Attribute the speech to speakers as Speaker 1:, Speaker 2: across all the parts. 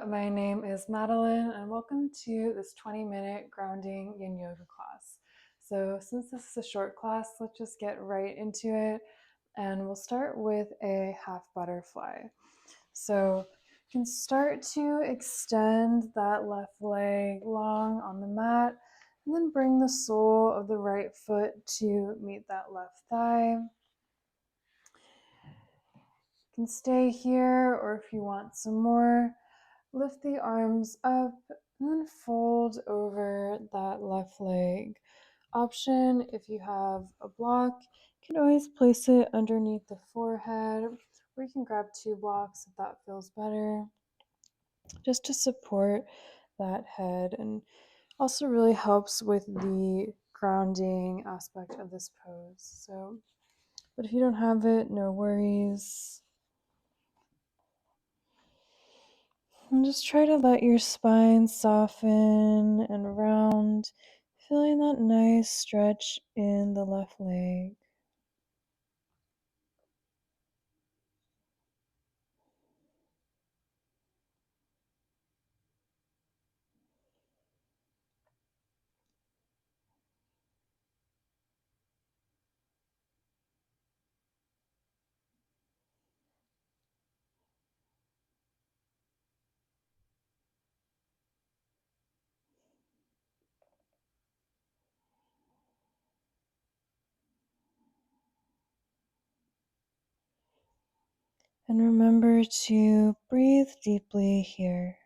Speaker 1: my name is Madeline, and welcome to this 20-minute grounding Yin Yoga class. So, since this is a short class, let's just get right into it, and we'll start with a half butterfly. So, you can start to extend that left leg long on the mat, and then bring the sole of the right foot to meet that left thigh. You can stay here, or if you want some more, lift the arms up and then fold over that left leg. Option, if you have a block, you can always place it underneath the forehead, or you can grab 2 blocks if that feels better, just to support that head, and also really helps with the grounding aspect of this pose. But if you don't have it, no worries. And just try to let your spine soften and round, feeling that nice stretch in the left leg. And remember to breathe deeply here.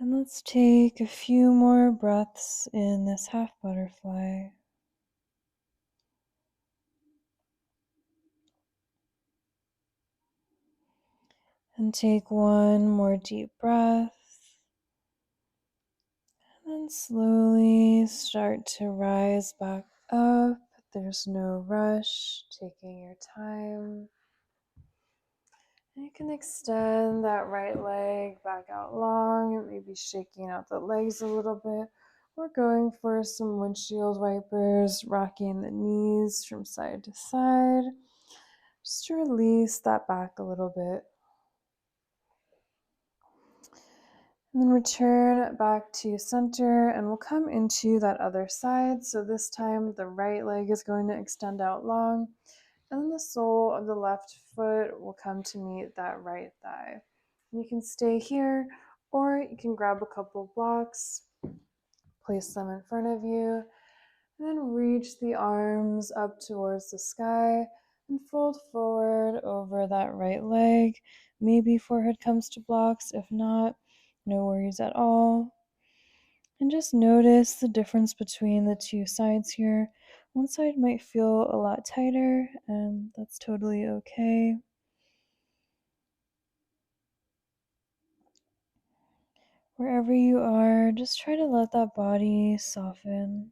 Speaker 1: And let's take a few more breaths in this half butterfly. And take one more deep breath. And then slowly start to rise back up. There's no rush, taking your time. And you can extend that right leg back out long, maybe shaking out the legs a little bit. We're going for some windshield wipers, rocking the knees from side to side, just to release that back a little bit. And then return back to center, and we'll come into that other side. So this time the right leg is going to extend out long, and then the sole of the left foot will come to meet that right thigh. You can stay here, or you can grab a couple blocks, place them in front of you, and then reach the arms up towards the sky and fold forward over that right leg. Maybe forehead comes to blocks. If not, no worries at all. And just notice the difference between the two sides here. One side might feel a lot tighter, and that's totally okay. Wherever you are, just try to let that body soften.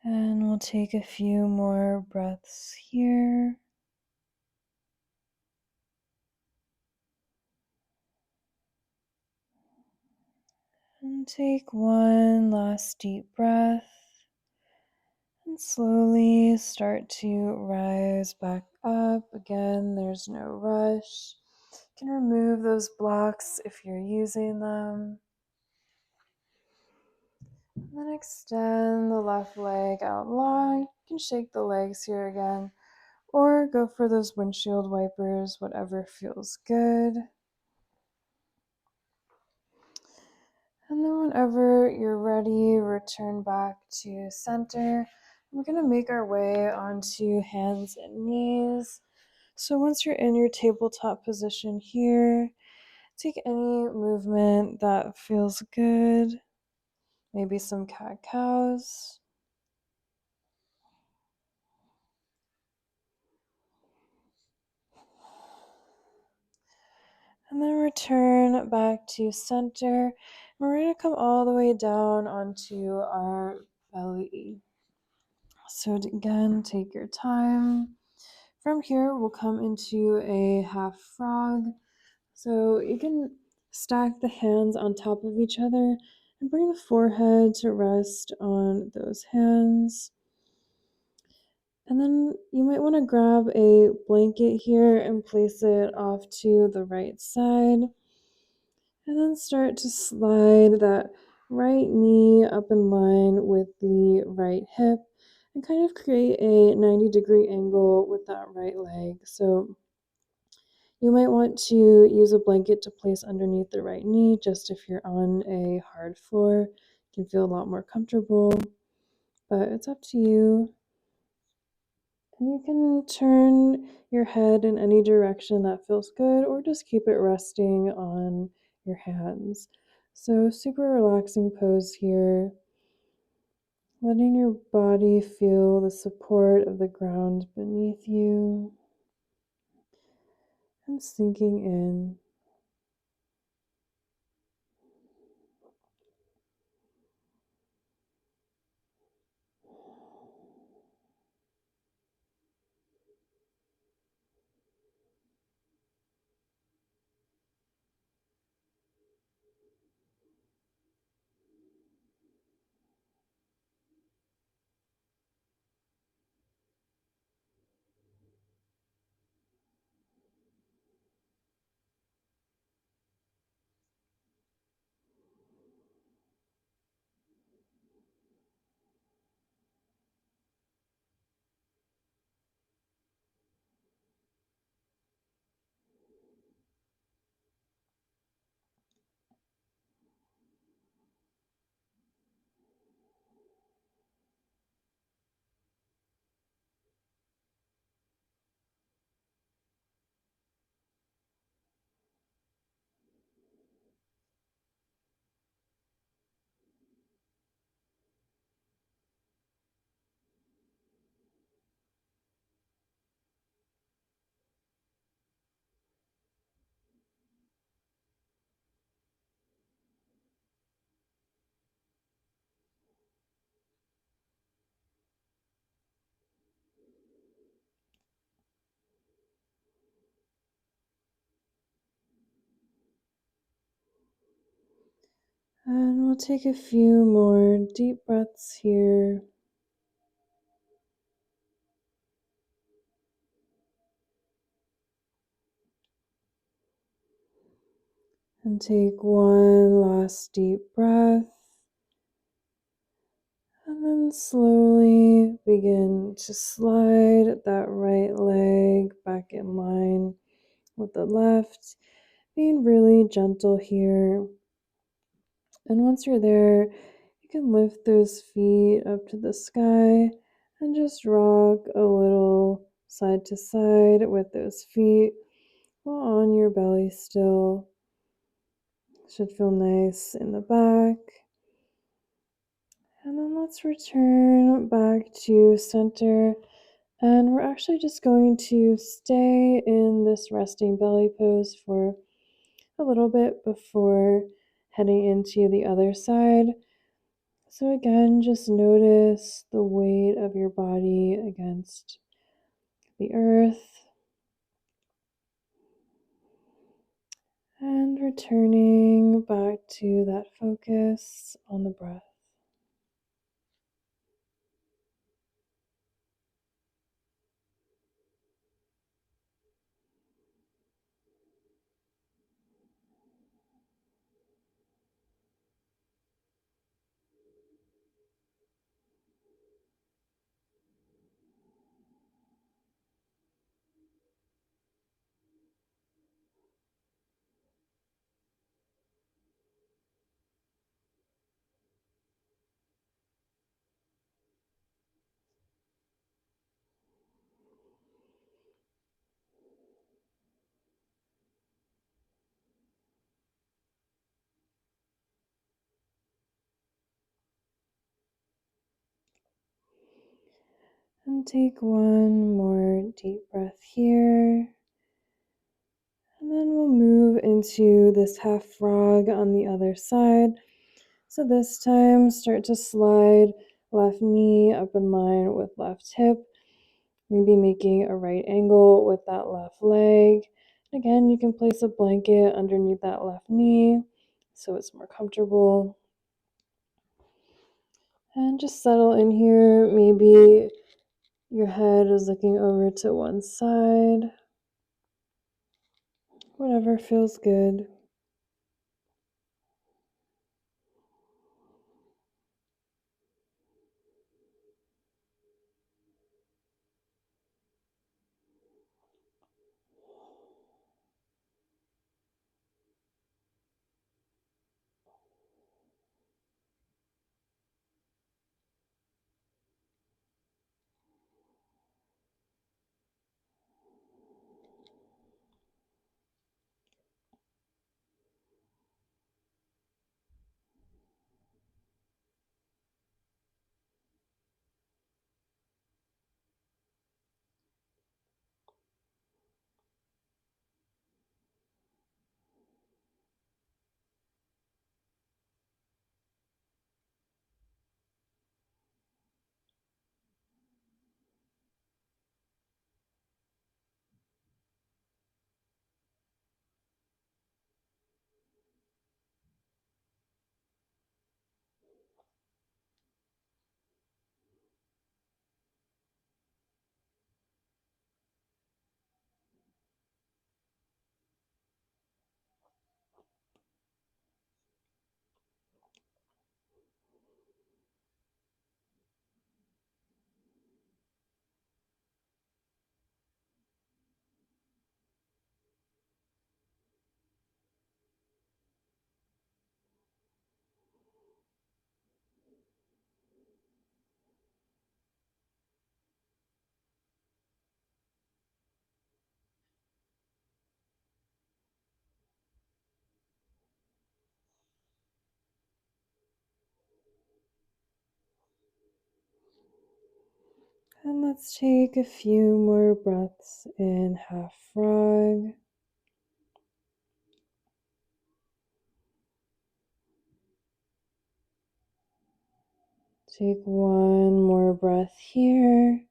Speaker 1: And we'll take a few more breaths here. And take one last deep breath. And slowly start to rise back up. Again, there's no rush. You can remove those blocks if you're using them. And then extend the left leg out long. You can shake the legs here again, or go for those windshield wipers, whatever feels good. And then whenever you're ready, return back to center. We're going to make our way onto hands and knees. So once you're in your tabletop position here, take any movement that feels good. Maybe some cat-cows. And then return back to center. And we're going to come all the way down onto our belly. So again, take your time. From here, we'll come into a half frog. So you can stack the hands on top of each other and bring the forehead to rest on those hands. And then you might want to grab a blanket here and place it off to the right side. And then start to slide that right knee up in line with the right hip and kind of create a 90-degree angle with that right leg. So you might want to use a blanket to place underneath the right knee, just if you're on a hard floor. You can feel a lot more comfortable, but it's up to you. And you can turn your head in any direction that feels good, or just keep it resting on your hands. So super relaxing pose here. Letting your body feel the support of the ground beneath you and sinking in. And we'll take a few more deep breaths here. And take one last deep breath. And then slowly begin to slide that right leg back in line with the left, being really gentle here. And once you're there, you can lift those feet up to the sky and just rock a little side to side with those feet while on your belly still. Should feel nice in the back. And then let's return back to center. And we're actually just going to stay in this resting belly pose for a little bit before heading into the other side. So, again, just notice the weight of your body against the earth and returning back to that focus on the breath. And take one more deep breath here. And then we'll move into this half frog on the other side. So this time, start to slide left knee up in line with left hip, maybe making a right angle with that left leg. Again, you can place a blanket underneath that left knee so it's more comfortable. And just settle in here. Maybe your head is looking over to one side, whatever feels good. And let's take a few more breaths in half frog. Take one more breath here.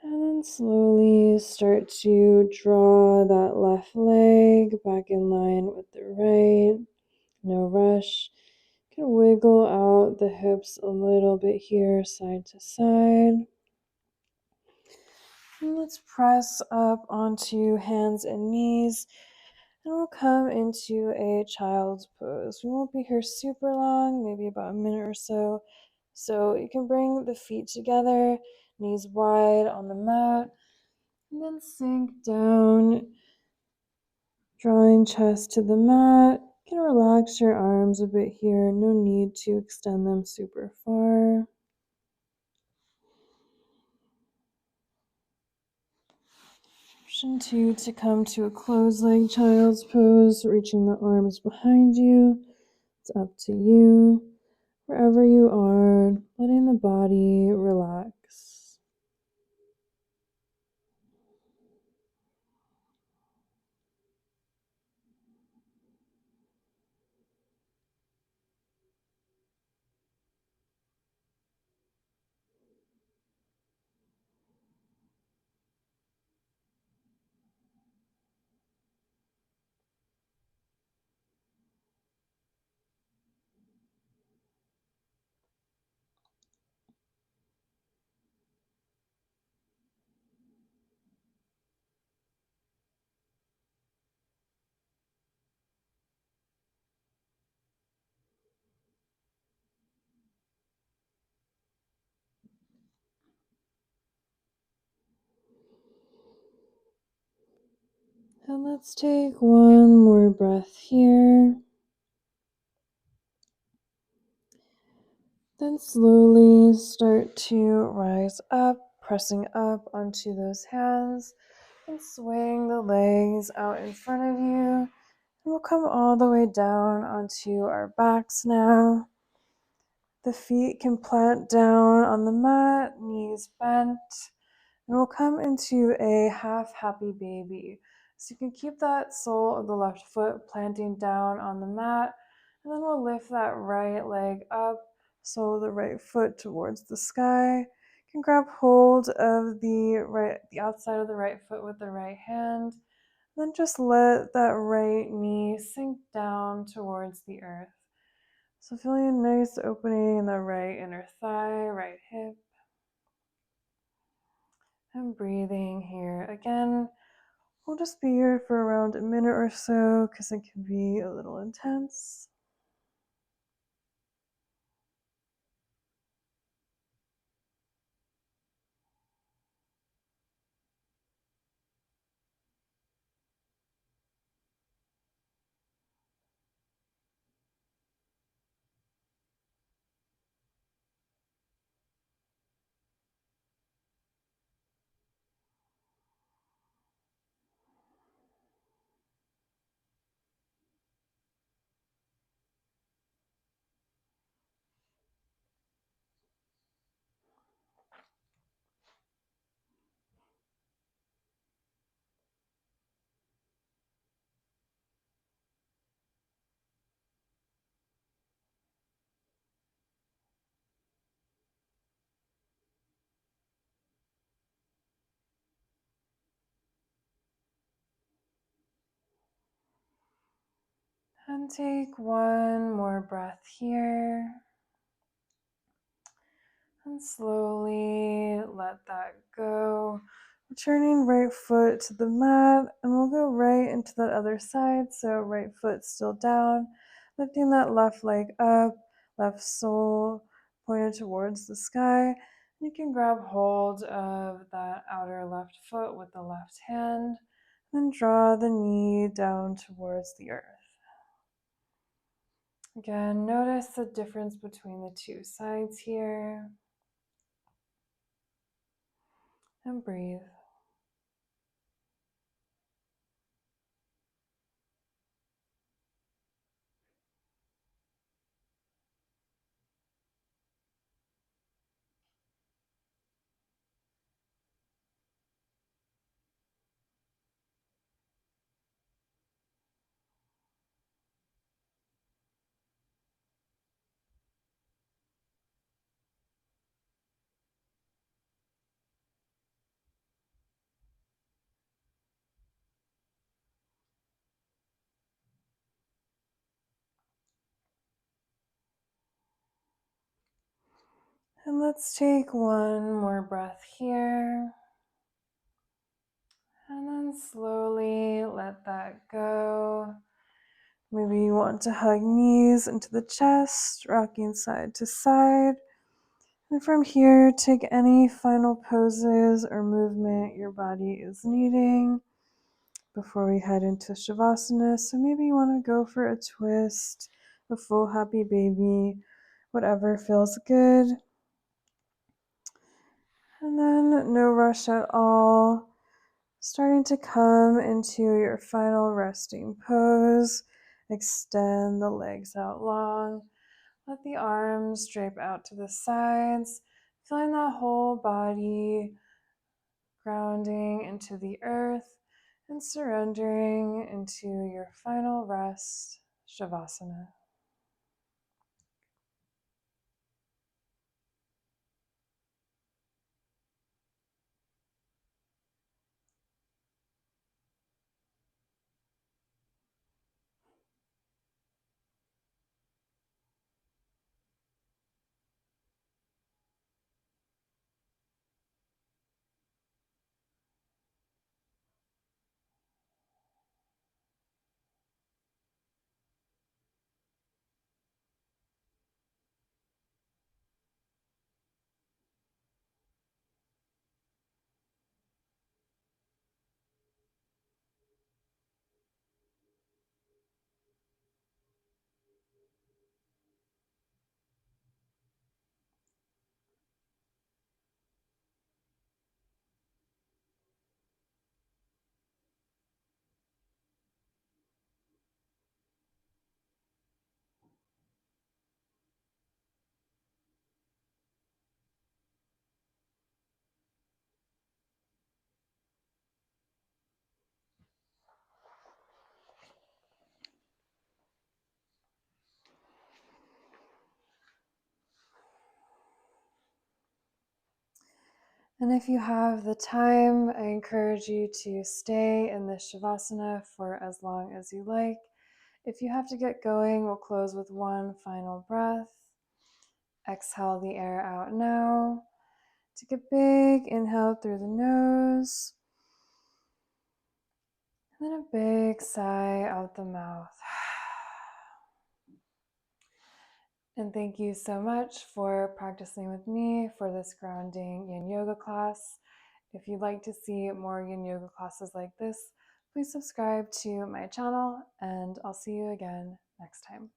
Speaker 1: And then slowly start to draw that left leg back in line with the right. No rush. You can wiggle out the hips a little bit here, side to side. And let's press up onto hands and knees. And we'll come into a child's pose. We won't be here super long, maybe about a minute or so. So you can bring the feet together, knees wide on the mat, and then sink down, drawing chest to the mat. You can relax your arms a bit here. No need to extend them super far. Option two, to come to a closed leg child's pose, reaching the arms behind you. It's up to you. Wherever you are, letting the body relax. And let's take one more breath here. Then slowly start to rise up, pressing up onto those hands and swing the legs out in front of you. And we'll come all the way down onto our backs now. The feet can plant down on the mat, knees bent, and we'll come into a half happy baby. So you can keep that sole of the left foot planting down on the mat, and then we'll lift that right leg up, sole of the right foot towards the sky. You can grab hold of the outside of the right foot with the right hand, then just let that right knee sink down towards the earth. So feeling a nice opening in the right inner thigh, right hip, and breathing here. Again, we'll just be here for around a minute or so because it can be a little intense. And take one more breath here. And slowly let that go. Returning right foot to the mat, and we'll go right into that other side. So, right foot still down, lifting that left leg up, left sole pointed towards the sky. You can grab hold of that outer left foot with the left hand, then draw the knee down towards the earth. Again, notice the difference between the two sides here, and breathe. And let's take one more breath here. And then slowly let that go. Maybe you want to hug knees into the chest, rocking side to side. And from here, take any final poses or movement your body is needing before we head into Shavasana. So maybe you want to go for a twist, a full happy baby, whatever feels good. And then no rush at all. Starting to come into your final resting pose. Extend the legs out long. Let the arms drape out to the sides. Feeling that whole body grounding into the earth and surrendering into your final rest, Shavasana. And if you have the time, I encourage you to stay in this Shavasana for as long as you like. If you have to get going, we'll close with one final breath. Exhale the air out now. Take a big inhale through the nose. And then a big sigh out the mouth. And thank you so much for practicing with me for this grounding Yin Yoga class. If you'd like to see more Yin Yoga classes like this, please subscribe to my channel, and I'll see you again next time.